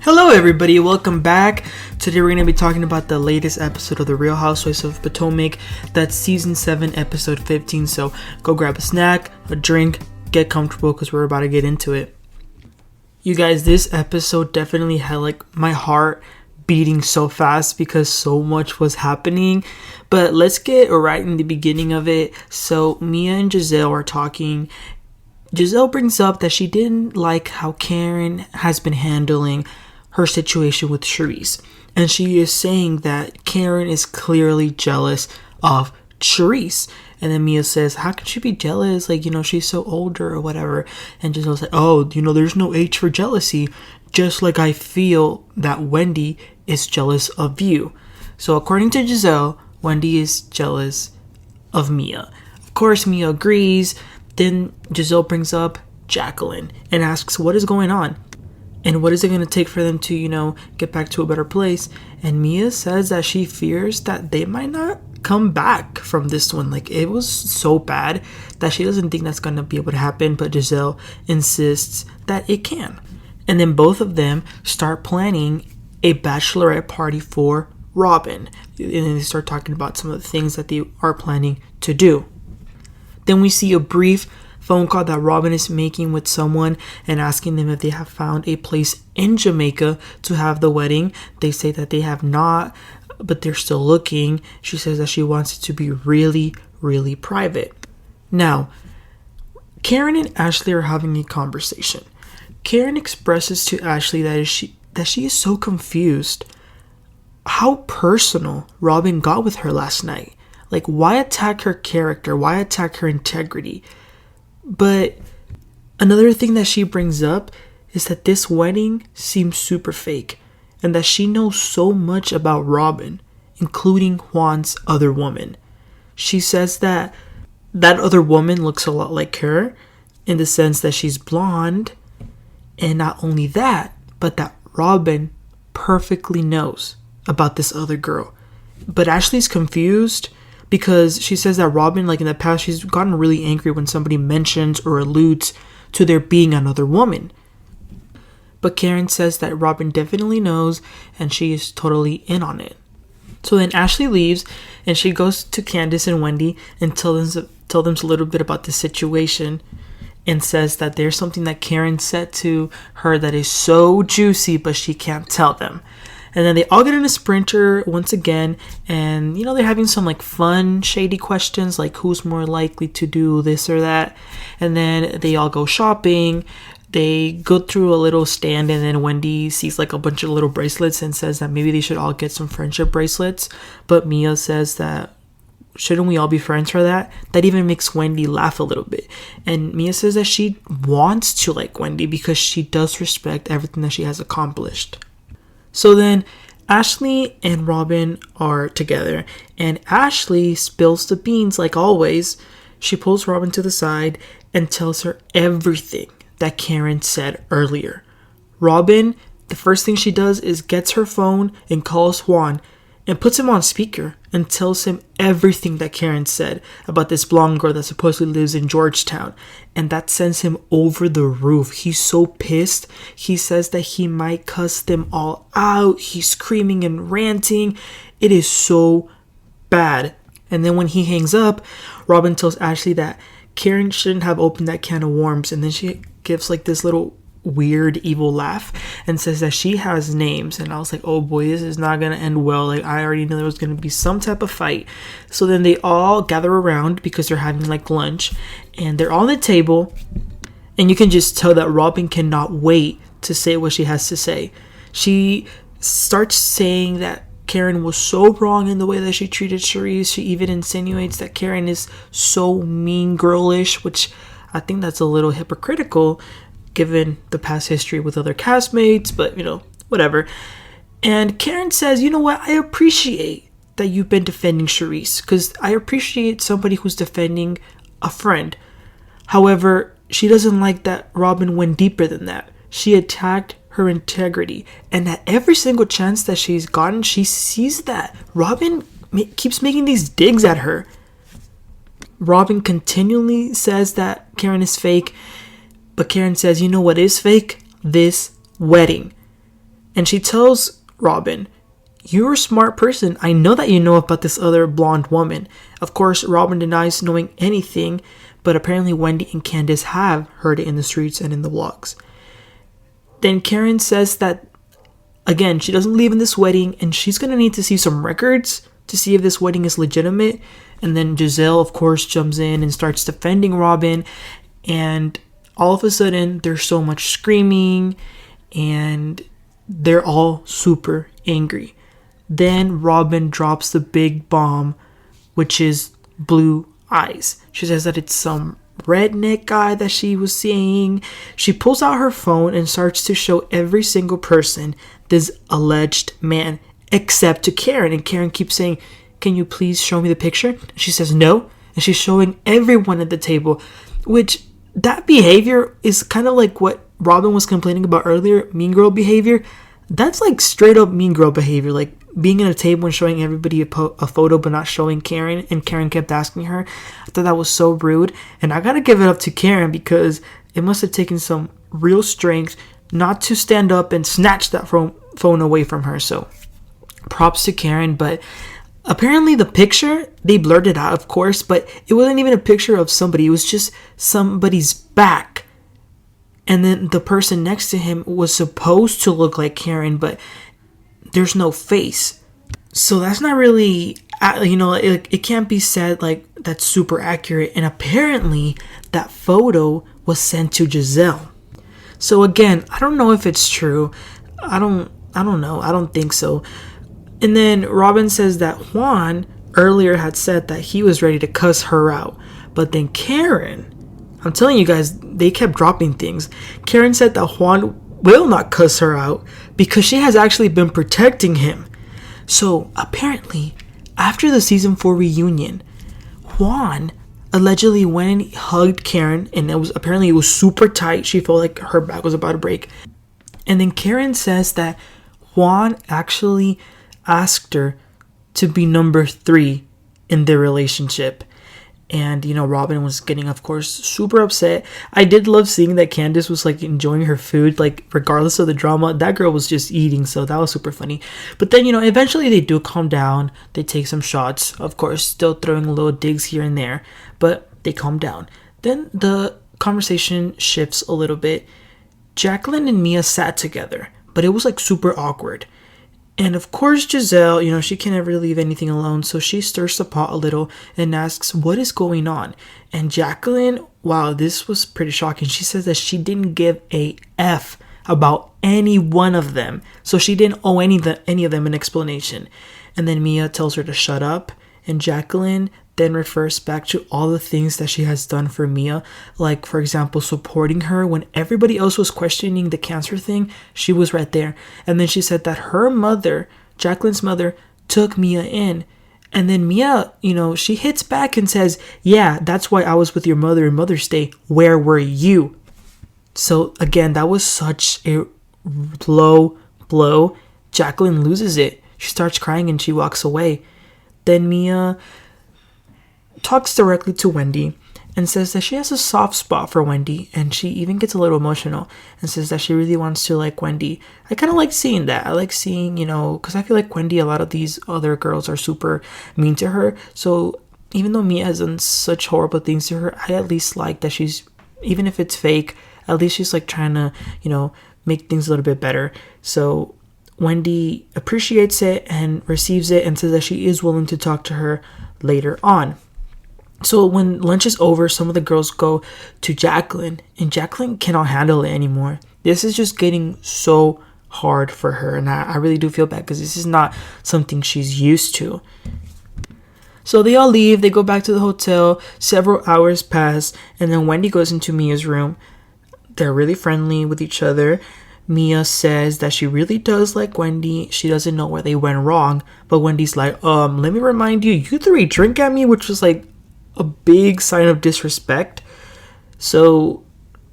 Hello everybody, welcome back. Today we're going to be talking about the latest episode of The Real Housewives of Potomac. That's season 7, episode 15. So go grab a snack, a drink, get comfortable because we're about to get into it. You guys, this episode definitely had my heart beating so fast because so much was happening. But let's get right in the beginning of it. So Mia and Gizelle are talking. Gizelle brings up that she didn't like how Karen has been handling her situation with Charisse. And she is saying that Karen is clearly jealous of Charisse. And then Mia says, how can she be jealous? She's so older or whatever. And Giselle's like, there's no age for jealousy. Just like I feel that Wendy is jealous of you. So according to Gizelle, Wendy is jealous of Mia. Of course, Mia agrees. Then Gizelle brings up Jacqueline and asks, what is going on? And what is it going to take for them to, get back to a better place? And Mia says that she fears that they might not come back from this one. It was so bad that she doesn't think that's going to be able to happen. But Gizelle insists that it can. And then both of them start planning a bachelorette party for Robyn. And then they start talking about some of the things that they are planning to do. Then we see a brief phone call that Robyn is making with someone and asking them if they have found a place in Jamaica to have the wedding. They say that they have not, but they're still looking. She says that she wants it to be really, really private. Now, Karen and Ashley are having a conversation. Karen expresses to Ashley that she is so confused how personal Robyn got with her last night. Why attack her character? Why attack her integrity? But another thing that she brings up is that this wedding seems super fake and that she knows so much about Robyn, including Juan's other woman. She says that other woman looks a lot like her in the sense that she's blonde, and not only that, but that Robyn perfectly knows about this other girl. But Ashley's confused because she says that Robyn, in the past, she's gotten really angry when somebody mentions or alludes to there being another woman. But Karen says that Robyn definitely knows and she is totally in on it. So then Ashley leaves and she goes to Candace and Wendy and tell them a little bit about the situation and says that there's something that Karen said to her that is so juicy, but she can't tell them. And then they all get in a Sprinter once again. And, they're having some fun, shady questions like who's more likely to do this or that. And then they all go shopping. They go through a little stand and then Wendy sees a bunch of little bracelets and says that maybe they should all get some friendship bracelets. But Mia says that shouldn't we all be friends for that? That even makes Wendy laugh a little bit. And Mia says that she wants to like Wendy because she does respect everything that she has accomplished. So then Ashley and Robyn are together and Ashley spills the beans like always. She pulls Robyn to the side and tells her everything that Karen said earlier. Robyn, the first thing she does is gets her phone and calls Juan and puts him on speaker and tells him everything that Karen said about this blonde girl that supposedly lives in Georgetown. And that sends him over the roof. He's so pissed. He says that he might cuss them all out. He's screaming and ranting. It is so bad. And then when he hangs up, Robyn tells Ashley that Karen shouldn't have opened that can of worms. And then she gives this little weird evil laugh and says that she has names. And I was like, oh boy, this is not gonna end well. I already knew there was gonna be some type of fight. So then they all gather around because they're having lunch and they're all on the table and you can just tell that Robyn cannot wait to say what she has to say. She starts saying that Karen was so wrong in the way that she treated Charisse. She even insinuates that Karen is so mean girlish, which I think that's a little hypocritical given the past history with other castmates, but whatever. And Karen says, you know what, I appreciate that you've been defending Charisse because I appreciate somebody who's defending a friend. However, she doesn't like that Robyn went deeper than that. She attacked her integrity, and at every single chance that she's gotten, she sees that Robyn keeps making these digs at her. Robyn continually says that Karen is fake. But Karen says, you know what is fake? This wedding. And she tells Robyn, "You're a smart person. I know that you know about this other blonde woman." Of course, Robyn denies knowing anything, but apparently Wendy and Candace have heard it in the streets and in the vlogs. Then Karen says that, again, she doesn't believe in this wedding and she's going to need to see some records to see if this wedding is legitimate. And then Gizelle, of course, jumps in and starts defending Robyn. And all of a sudden, there's so much screaming and they're all super angry. Then Robyn drops the big bomb, which is blue eyes. She says that it's some redneck guy that she was seeing. She pulls out her phone and starts to show every single person this alleged man, except to Karen. And Karen keeps saying, "Can you please show me the picture?" And she says no. And she's showing everyone at the table, which that behavior is kind of like what Robyn was complaining about earlier, mean girl behavior. That's like straight up mean girl behavior, like being at a table and showing everybody a photo but not showing Karen. And Karen kept asking her. I thought that was so rude. And I gotta give it up to Karen because it must have taken some real strength not to stand up and snatch that phone away from her. So props to Karen. But apparently the picture, they blurred it out, of course, but it wasn't even a picture of somebody. It was just somebody's back. And then the person next to him was supposed to look like Karen, but there's no face. So that's not really, it can't be said like that's super accurate. And apparently that photo was sent to Gizelle. So again, I don't know if it's true. I don't know. I don't think so. And then Robyn says that Juan earlier had said that he was ready to cuss her out. But then Karen, I'm telling you guys, they kept dropping things. Karen said that Juan will not cuss her out because she has actually been protecting him. So apparently, after the season 4 reunion, Juan allegedly went and hugged Karen, and it was super tight. She felt like her back was about to break. And then Karen says that Juan actually asked her to be number 3 in their relationship. And, Robyn was getting, of course, super upset. I did love seeing that Candace was, like, enjoying her food, like, regardless of the drama. That girl was just eating, so that was super funny. But then, eventually they do calm down. They take some shots, of course, still throwing little digs here and there. But they calm down. Then the conversation shifts a little bit. Jacqueline and Mia sat together, but it was, like, super awkward. And of course, Gizelle, she can never leave anything alone. So she stirs the pot a little and asks, what is going on? And Jacqueline, wow, this was pretty shocking. She says that she didn't give a F about any one of them. So she didn't owe any of them an explanation. And then Mia tells her to shut up. And Jacqueline then refers back to all the things that she has done for Mia. Like, for example, supporting her when everybody else was questioning the cancer thing. She was right there. And then she said that her mother, Jacqueline's mother, took Mia in. And then Mia, she hits back and says, yeah, that's why I was with your mother in Mother's Day. Where were you? So again, that was such a low blow. Jacqueline loses it. She starts crying and she walks away. Then Mia talks directly to Wendy and says that she has a soft spot for Wendy, and she even gets a little emotional and says that she really wants to like Wendy. I kind of like seeing that. I like seeing, because I feel like Wendy, a lot of these other girls are super mean to her. So even though Mia has done such horrible things to her, I at least like that she's, even if it's fake, at least she's like trying to, make things a little bit better. So Wendy appreciates it and receives it and says that she is willing to talk to her later on. So when lunch is over, some of the girls go to Jacqueline, and Jacqueline cannot handle it anymore. This is just getting so hard for her, and I really do feel bad because this is not something she's used to. So they all leave, they go back to the hotel, several hours pass, and then Wendy goes into Mia's room. They're really friendly with each other. Mia says that she really does like Wendy. She doesn't know where they went wrong, but Wendy's like, let me remind you, you threw a drink at me, which was like a big sign of disrespect. So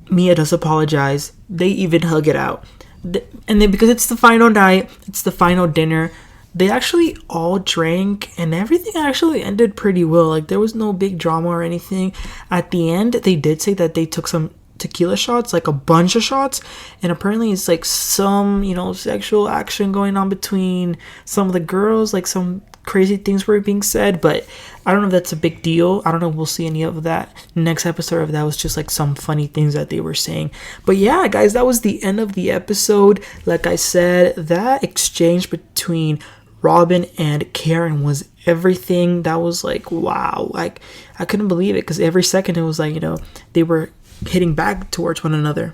Mia does apologize. They even hug it out. And then because it's the final night, it's the final dinner, they actually all drank and everything actually ended pretty well. Like there was no big drama or anything. At the end, they did say that they took some tequila shots, like a bunch of shots, and apparently it's like some, you know, sexual action going on between some of the girls, like some crazy things were being said, but I don't know if that's a big deal. I don't know if we'll see any of that next episode, if that was just like some funny things that they were saying. But yeah, guys, that was the end of the episode. Like I said, that exchange between Robyn and Karen was everything. That was like, wow, like I couldn't believe it, because every second it was like, you know, they were hitting back towards one another.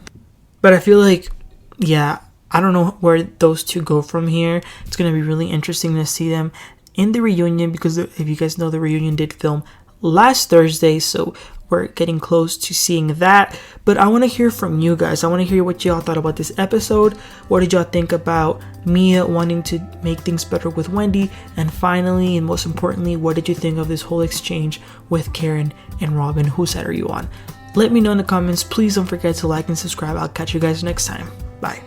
But I feel like, yeah, I don't know where those two go from here. It's going to be really interesting to see them in the reunion, because if you guys know, the reunion did film last Thursday, so we're getting close to seeing that. But I want to hear from you guys. I want to hear what y'all thought about this episode. What did y'all think about Mia wanting to make things better with Wendy? And finally, and most importantly, what did you think of this whole exchange with Karen and Robyn? Whose side are you on? Let me know in the comments. Please don't forget to like and subscribe. I'll catch you guys next time. Bye.